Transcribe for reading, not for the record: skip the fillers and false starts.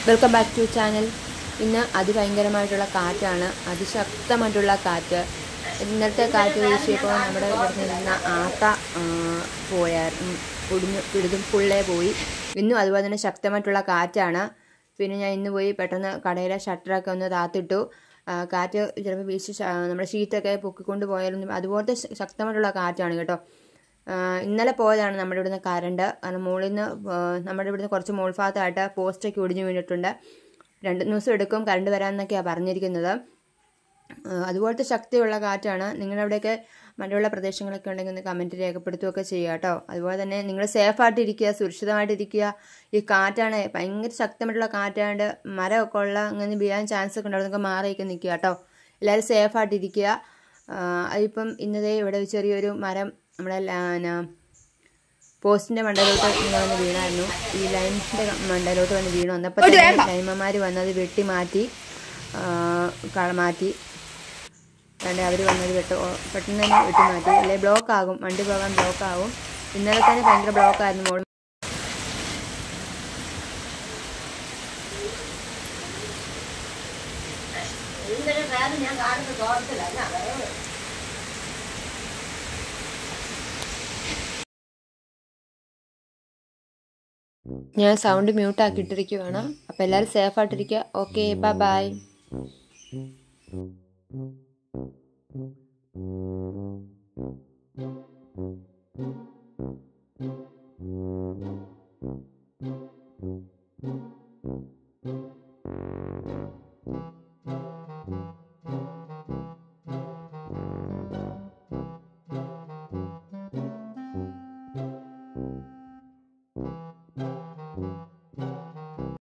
Welcome back to channel. ഇന്ന് അതിഭയങ്കരമായിട്ടുള്ള കാറ്റാണ്, അതിശക്തമായിട്ടുള്ള കാറ്റ്. ഇന്നത്തെ കാറ്റ് വീശിയപ്പോൾ നമ്മുടെ ഇവിടെ നിന്ന ആട്ട പോയായിരുന്നു, പിടിതും ഫുള്ളേ പോയി. ഇന്നും അതുപോലെ തന്നെ ശക്തമായിട്ടുള്ള കാറ്റാണ്. പിന്നെ ഞാൻ ഇന്ന് പോയി പെട്ടെന്ന് കടയിലെ ഷട്ടറൊക്കെ ഒന്ന് താത്തിട്ടു. കാറ്റ് ചിലപ്പോൾ വീശി നമ്മുടെ ഷീറ്റൊക്കെ പൊക്കിക്കൊണ്ട് പോയാലും അതുപോലത്തെ ശക്തമായിട്ടുള്ള കാറ്റാണ് കേട്ടോ. ഇന്നലെ പോയതാണ് നമ്മുടെ ഇവിടുന്ന് കറണ്ട്. കാരണം മുകളിൽ നിന്ന് നമ്മുടെ ഇവിടുന്ന് കുറച്ച് മോൾ ഭാഗത്തായിട്ട് പോസ്റ്റൊക്കെ ഒടിഞ്ഞു വീണിട്ടുണ്ട്. 2 ദിവസം എടുക്കും കറണ്ട് വരാമെന്നൊക്കെയാണ് പറഞ്ഞിരിക്കുന്നത്. അതുപോലത്തെ ശക്തിയുള്ള കാറ്റാണ്. നിങ്ങളവിടെയൊക്കെ മഴയുള്ള പ്രദേശങ്ങളൊക്കെ ഉണ്ടെങ്കിൽ ഒന്ന് കമൻറ്റ് രേഖപ്പെടുത്തുകയൊക്കെ ചെയ്യുക കേട്ടോ. അതുപോലെ തന്നെ നിങ്ങൾ സേഫായിട്ടിരിക്കുക, സുരക്ഷിതമായിട്ടിരിക്കുക. ഈ കാറ്റാണ് ഭയങ്കര ശക്തമായിട്ടുള്ള കാറ്റായതുകൊണ്ട് മരമൊക്കെ ഉള്ള അങ്ങനെ വീഴാൻ ചാൻസ് ഒക്കെ ഉണ്ടാവും. നിങ്ങൾക്ക് മാറിയൊക്കെ നിൽക്കുക കേട്ടോ. എല്ലാവരും സേഫായിട്ടിരിക്കുക. അതിപ്പം ഇന്നതേ ഇവിടെ ചെറിയൊരു മരം നമ്മുടെ പോസ്റ്റിൻ്റെ മണ്ടയിലോട്ട് ഇങ്ങനെ വന്ന് വീണായിരുന്നു. ഈ ലൈനിൻ്റെ മണ്ടയിലോട്ട് വന്ന് വീണു. വന്നപ്പോൾ തന്നെ ലൈൻമാർ വന്നത് വെട്ടി മാറ്റി കണ്ട് അവർ വന്നത് പെട്ടെന്ന് തന്നെ വെട്ടി മാറ്റി. അല്ലെ ബ്ലോക്ക് ആകും, വണ്ടി പോകാൻ ബ്ലോക്ക് ആകും. ഇന്നലെ തന്നെ ഭയങ്കര ബ്ലോക്കായിരുന്നു മോൾ. ഞാൻ സൗണ്ട് മ്യൂട്ടാക്കിയിട്ടിരിക്കുവാണ്. അപ്പോൾ എല്ലാവരും സേഫായിട്ടിരിക്കുക. Okay, by.